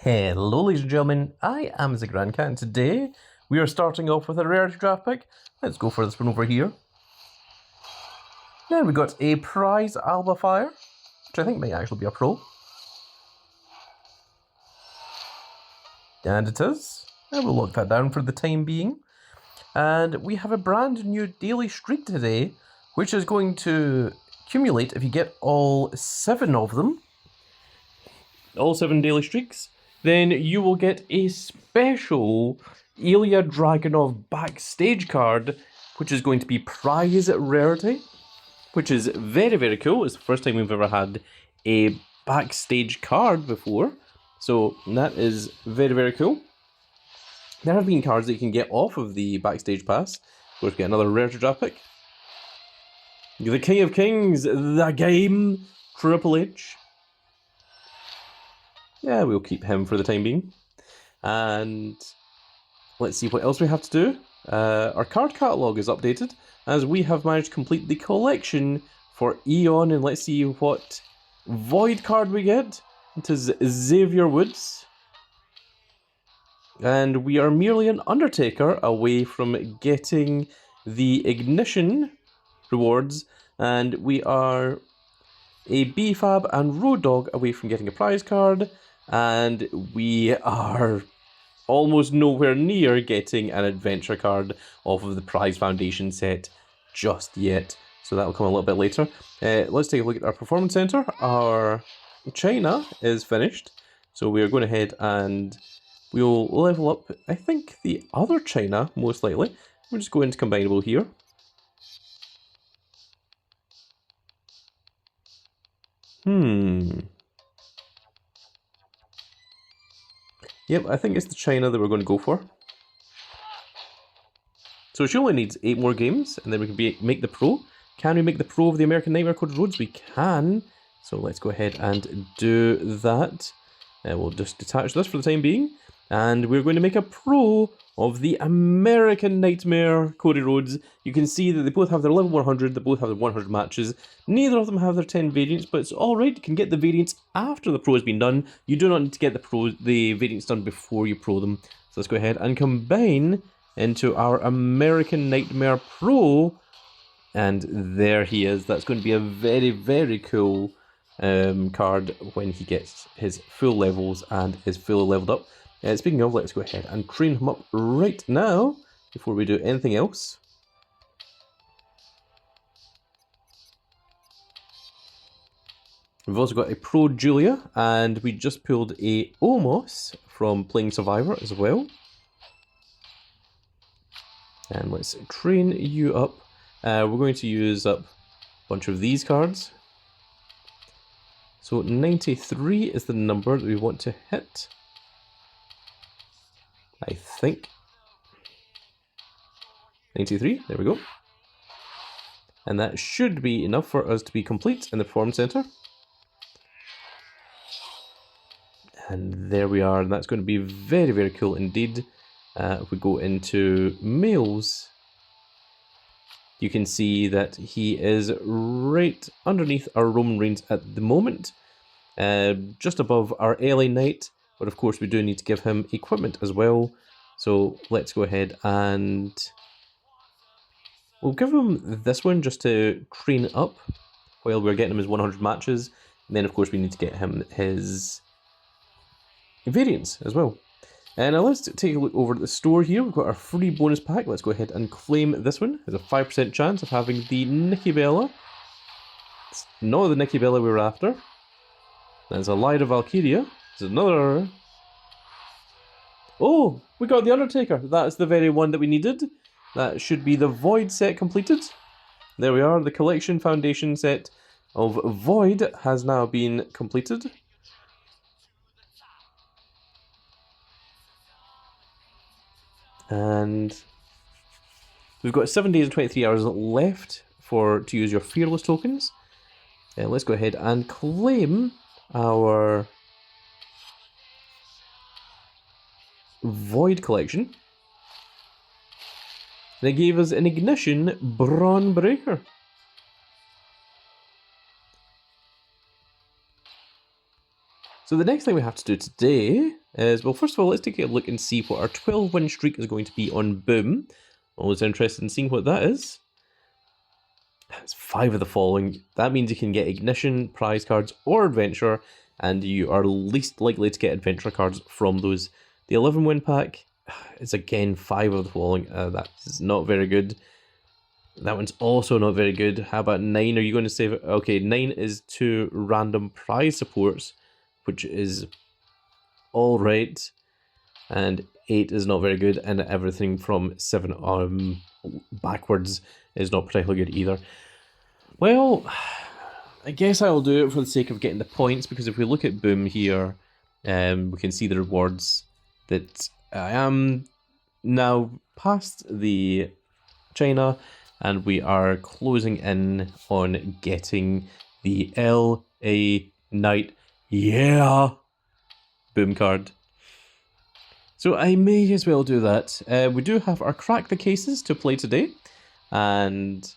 Hello ladies and gentlemen, I am the Grand Cat and today we are starting off with a rarity draft pick. Let's go for this one over here. Then we got a prize Alba Fire, which I think might actually be a pro. And it is. And we'll lock that down for the time being. And we have a brand new daily streak today, which is going to accumulate if you get all 7 of them. All 7 daily streaks. Then you will get a special Ilja Dragunov Backstage card, which is going to be prize rarity, which is very, very cool. It's the first time we've ever had a Backstage card before, so that is very, very cool. There have been cards that you can get off of the Backstage Pass. We'll get another rarity draft pick. The King of Kings, the game, Triple H. Yeah, we'll keep him for the time being. And let's see what else we have to do. Our card catalogue is updated as we have managed to complete the collection for Eon. And let's see what Void card we get. It is Xavier Woods. And we are merely an Undertaker away from getting the Ignition rewards. And we are a BFAB and Road Dogg away from getting a prize card. And we are almost nowhere near getting an adventure card off of the Prize Foundation set just yet. So that will come a little bit later. Let's take a look at our Performance Center. Our China is finished. So we are going ahead and we'll level up, I think, the other China, most likely. We'll just go into Combinable here. Yep, I think it's the China that we're going to go for. So she only needs 8 more games, and then we can make the pro. Can we make the pro of the American Nightmare Coded Roads? We can. So let's go ahead and do that. We'll just detach this for the time being. And we're going to make a pro of the American Nightmare Coded Roads. You can see that they both have their level 100, they both have their 100 matches. Neither of them have their 10 variants, but it's alright. You can get the variants after the pro has been done. You do not need to get the variants done before you pro them. So let's go ahead and combine into our American Nightmare Pro. And there he is. That's going to be a very, very cool card when he gets his full levels and is fully leveled up. Speaking of, let's go ahead and train him up right now before we do anything else. We've also got a Pro Julia, and we just pulled a Omos from playing Survivor as well. And let's train you up. We're going to use up a bunch of these cards. So 93 is the number that we want to hit. I think. 93, there we go. And that should be enough for us to be complete in the Performance Center. And there we are, and that's going to be very, very cool indeed. If we go into males, you can see that he is right underneath our Roman Reigns at the moment. Just above our LA Knight. But of course we do need to give him equipment as well. So let's go ahead and we'll give him this one just to train up while we're getting him his 100 matches. And then of course we need to get him his variants as well. And now let's take a look over at the store here. We've got our free bonus pack. Let's go ahead and claim this one. There's a 5% chance of having the Nikki Bella. It's not the Nikki Bella we were after. There's a Lyra Valkyria. There's another. Oh, we got the Undertaker. That's the very one that we needed. That should be the Void set completed. There we are. The Collection Foundation set of Void has now been completed. And we've got 7 days and 23 hours left to use your Fearless tokens. Let's go ahead and claim our Void collection. They gave us an Ignition Braun Breaker. So the next thing we have to do today is, well, first of all, let's take a look and see what our 12-win streak is going to be on Boom. Always interested in seeing what that is. That's 5 of the following. That means you can get Ignition, Prize cards, or Adventure, and you are least likely to get Adventure cards from those. The 11-win pack is again 5 of the following. That is not very good. That one's also not very good. How about 9? Are you going to save it? Okay, 9 is 2 random prize supports, which is alright. And 8 is not very good, and everything from 7 backwards is not particularly good either. Well, I guess I'll do it for the sake of getting the points, because if we look at Boom here, we can see the rewards that I am now past the China, and we are closing in on getting the LA Knight, yeah, Boom card. So I may as well do that. We do have our Crack the Cases to play today, and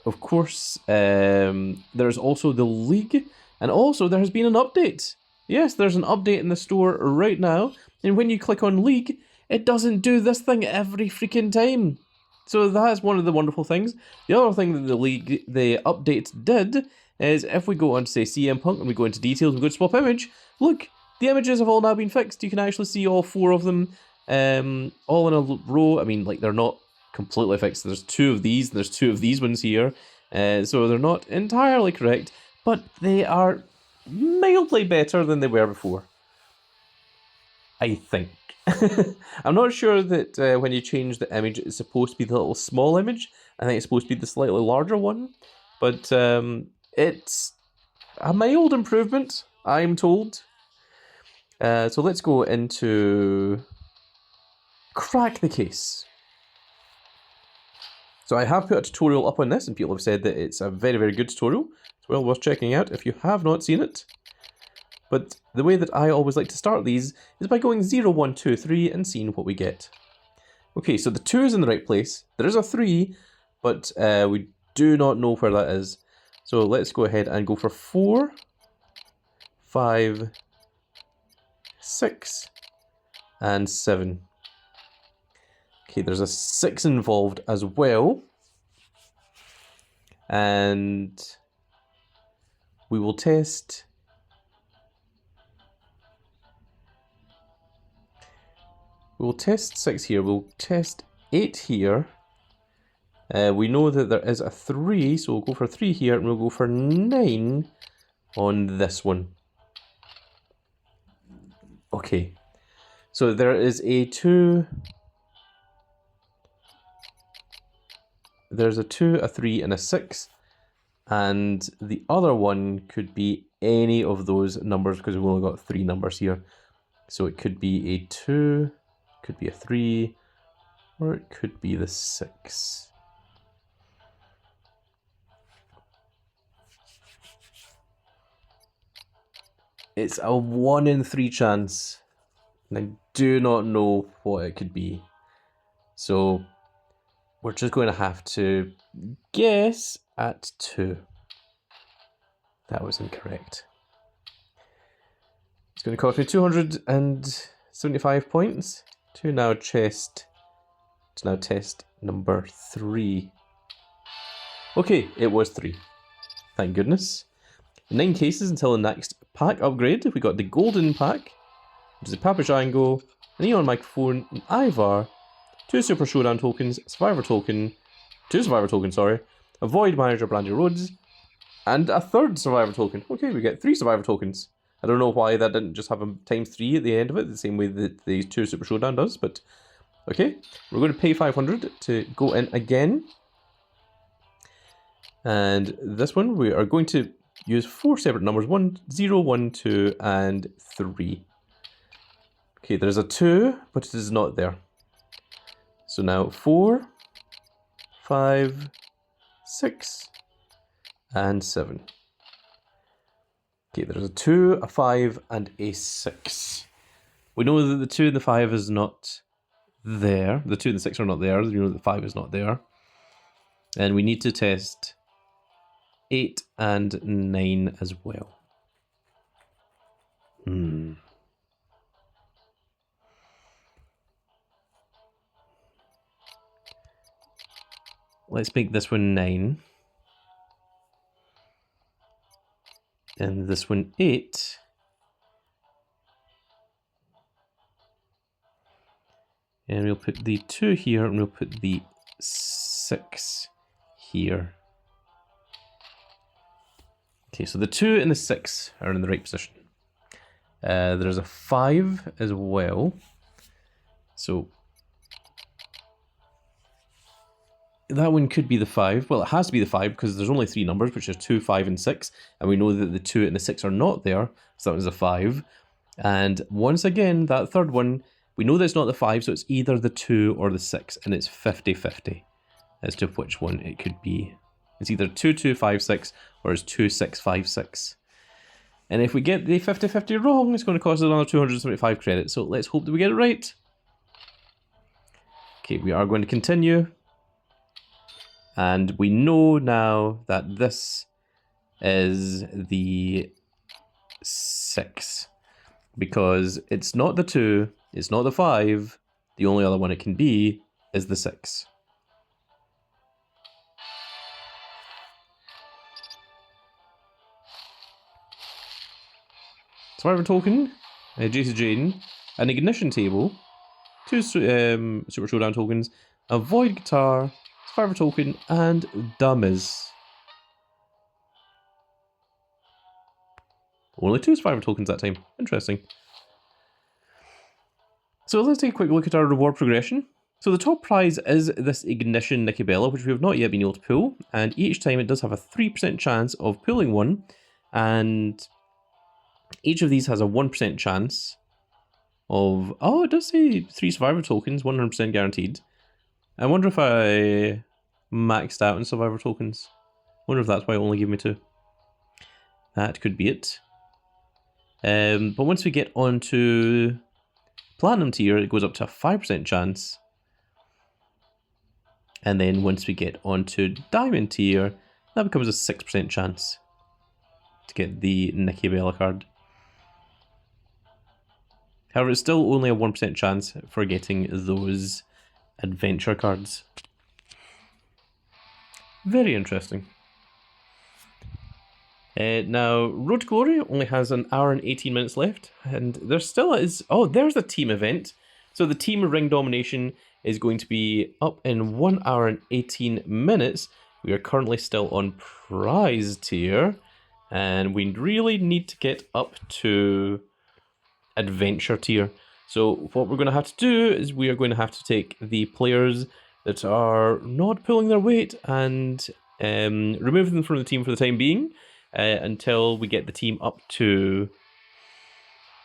of course there's also the League, and also there has been an update. Yes, there's an update in the store right now, and when you click on League, it doesn't do this thing every freaking time. So that's one of the wonderful things. The other thing that the update did is if we go on to say CM Punk and we go into details and go to swap image, look, the images have all now been fixed. You can actually see all 4 of them all in a row. I mean, like, they're not completely fixed. There's 2 of these, and there's 2 of these ones here. So they're not entirely correct, but they are mildly better than they were before, I think. I'm not sure that when you change the image, it's supposed to be the little small image. I think it's supposed to be the slightly larger one. But it's a mild improvement, I'm told. So let's go into Crack the Case. So I have put a tutorial up on this, and people have said that it's a very, very good tutorial. It's well worth checking out if you have not seen it. But the way that I always like to start these is by going 0, 1, 2, 3 and seeing what we get. Okay, so the 2 is in the right place. There is a 3, but we do not know where that is. So let's go ahead and go for 4, 5, 6, and 7. Okay, there's a 6 involved as well. And we will test... We'll test 6 here, we'll test 8 here. We know that there is a 3, so we'll go for 3 here, and we'll go for 9 on this one. Okay, so there is a 2. There's a 2, a 3, and a 6. And the other one could be any of those numbers, because we've only got 3 numbers here. So it could be a 2... could be a 3, or it could be the 6. It's a 1 in 3 chance, and I do not know what it could be. So we're just going to have to guess at 2. That was incorrect. It's going to cost me 275 points. To now test number 3. Okay, it was 3. Thank goodness. 9 cases until the next pack upgrade. We got the golden pack, which is a Papa Django, an Eon microphone, an Ivar, 2 Super Showdown tokens, Survivor token, 2 Survivor tokens, sorry, a Void Manager Brandy Rhodes, and a 3rd Survivor token. Okay, we get 3 Survivor tokens. I don't know why that didn't just have a ×3 at the end of it, the same way that the 2 Super Showdown does, but okay. We're going to pay 500 to go in again. And this one, we are going to use 4 separate numbers, 1, 0, 1, 2, and 3. Okay, there's a 2, but it is not there. So now 4, 5, 6, and 7. Okay, there's a 2, a 5, and a 6. We know that the 2 and the 5 is not there. The 2 and the 6 are not there. You know the 5 is not there. And we need to test 8 and 9 as well. let's make this one 9. And this one 8. And we'll put the 2 here, and we'll put the 6 here. Okay, so the 2 and the 6 are in the right position. There's a 5 as well. So that one could be the 5. Well, it has to be the 5 because there's only 3 numbers, which are 2, 5, and 6. And we know that the 2 and the 6 are not there, so that was a 5. And once again, that third one, we know that it's not the 5, so it's either the 2 or the 6, and it's 50-50 as to which one it could be. It's either 2, 2, 5, 6, or it's 2, 6, 5, 6. And if we get the 50-50 wrong, it's going to cost us another 275 credits, so let's hope that we get it right. Okay, we are going to continue. And we know now that this is the 6. Because it's not the 2, it's not the 5. The only other one it can be is the 6. Survivor token, Jason Jane, an ignition table, 2 Super Showdown tokens, a void guitar, Survivor token, and dummies. Only 2 Survivor tokens that time. Interesting. So let's take a quick look at our reward progression. So the top prize is this Ignition Nikki Bella, which we have not yet been able to pull. And each time it does have a 3% chance of pulling one. And each of these has a 1% chance of... Oh, it does say 3 Survivor tokens, 100% guaranteed. I wonder if I maxed out in Survivor tokens. I wonder if that's why it only gave me 2. That could be it. But once we get onto Platinum tier, it goes up to a 5% chance. And then once we get onto Diamond tier, that becomes a 6% chance to get the Nikki Bella card. However, it's still only a 1% chance for getting those adventure cards. Very interesting. Now, Road to Glory only has an hour and 18 minutes left, and there still is... Oh, there's a team event. So the team ring domination is going to be up in 1 hour and 18 minutes. We are currently still on prize tier, and we really need to get up to adventure tier. So what we're going to have to do is we are going to have to take the players that are not pulling their weight and remove them from the team for the time being. Until we get the team up to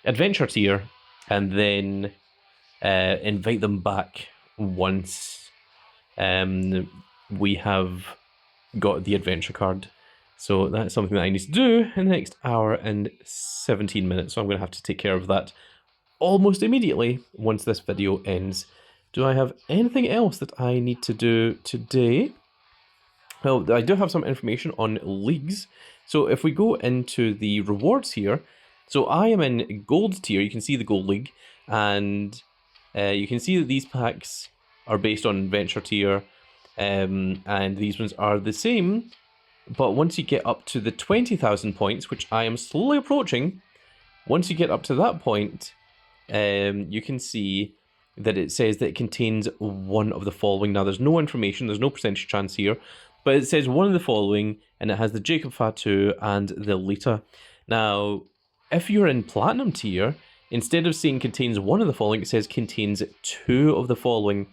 adventure tier, and then invite them back once we have got the adventure card. So that's something that I need to do in the next hour and 17 minutes. So I'm going to have to take care of that almost immediately once this video ends. Do I have anything else that I need to do today? Well, I do have some information on leagues. So if we go into the rewards here, so I am in gold tier, you can see the gold league, and you can see that these packs are based on adventure tier, and these ones are the same, but once you get up to the 20,000 points, which I am slowly approaching, once you get up to that point, you can see that it says that it contains one of the following. Now there's no information, there's no percentage chance here, but it says one of the following, and it has the Jacob Fatu and the Lita. Now, if you're in Platinum tier, instead of saying contains one of the following, it says contains 2 of the following.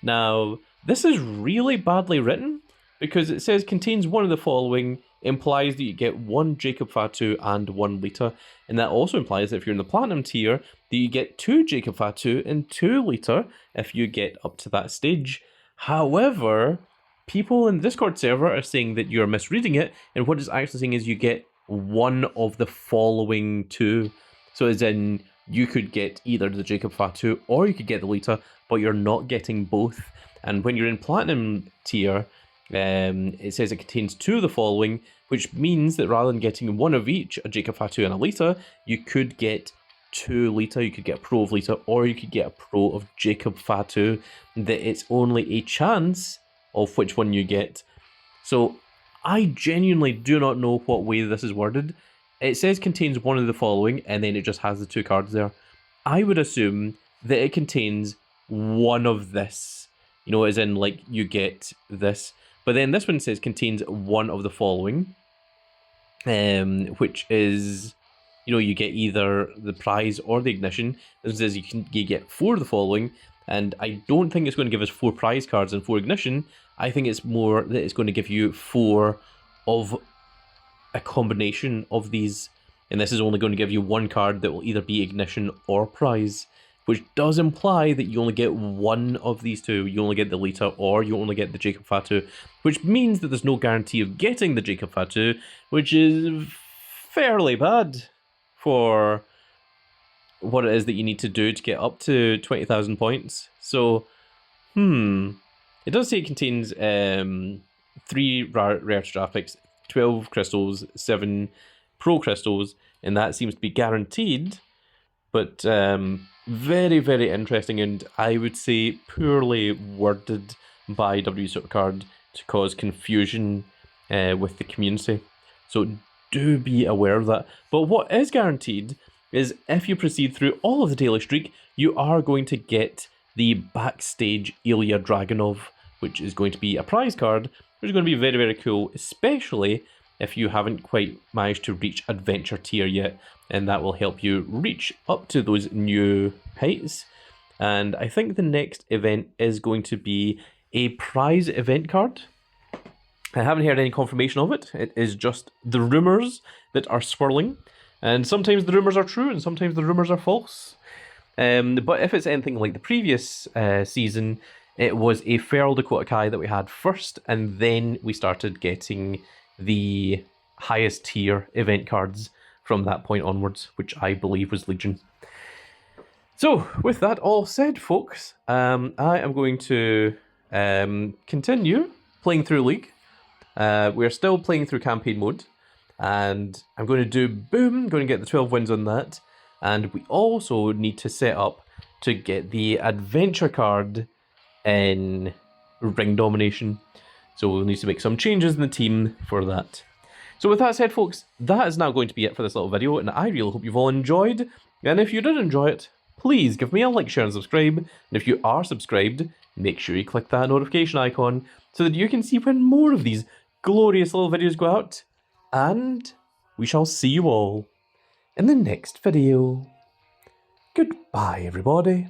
Now, this is really badly written, because it says contains one of the following, implies that you get 1 Jacob Fatu and 1 Lita, and that also implies that if you're in the Platinum tier, that you get 2 Jacob Fatu and 2 Lita if you get up to that stage. However, people in the Discord server are saying that you're misreading it, and what it's actually saying is you get 1 of the following 2. So as in, you could get either the Jacob Fatu or you could get the Lita, but you're not getting both. And when you're in Platinum tier, it says it contains 2 of the following, which means that rather than getting 1 of each, a Jacob Fatu and a Lita, you could get 2 Lita, you could get a Pro of Lita, or you could get a Pro of Jacob Fatu. That it's only a chance of which one you get. So I genuinely do not know what way this is worded. It says contains one of the following, and then it just has the 2 cards there. I would assume that it contains one of this. You know, as in, like, you get this. But then this one says contains one of the following. Which is, you know, you get either the prize or the ignition. This one says you get 4 of the following. And I don't think it's going to give us 4 prize cards and 4 ignition. I think it's more that it's going to give you 4 of a combination of these. And this is only going to give you 1 card that will either be ignition or prize, which does imply that you only get 1 of these 2. You only get the Lita or you only get the Jacob Fatu, which means that there's no guarantee of getting the Jacob Fatu, which is fairly bad for what it is that you need to do to get up to 20,000 points. So, it does say it contains 3 rare draft picks, 12 crystals, 7 pro crystals, and that seems to be guaranteed. But very, very interesting, and I would say poorly worded by WWE Supercard to cause confusion with the community. So do be aware of that. But what is guaranteed is if you proceed through all of the daily streak, you are going to get the Backstage Ilja Dragunov, which is going to be a prize card, which is going to be very, very cool, especially if you haven't quite managed to reach Adventure Tier yet, and that will help you reach up to those new heights. And I think the next event is going to be a prize event card. I haven't heard any confirmation of it. It is just the rumours that are swirling. And sometimes the rumours are true and sometimes the rumours are false. But if it's anything like the previous season, it was a Feral Dakota Kai that we had first, and then we started getting the highest tier event cards from that point onwards, which I believe was Legion. So, with that all said, folks, I am going to continue playing through League. We're still playing through campaign mode, and I'm going to do boom, going to get the 12 wins on that, and we also need to set up to get the adventure card in ring domination. So we'll need to make some changes in the team for that. So with that said, folks, that is now going to be it for this little video, and I really hope you've all enjoyed. And if you did enjoy it, please give me a like, share, and subscribe. And if you are subscribed, make sure you click that notification icon so that you can see when more of these glorious little videos go out. And we shall see you all in the next video. Goodbye, everybody.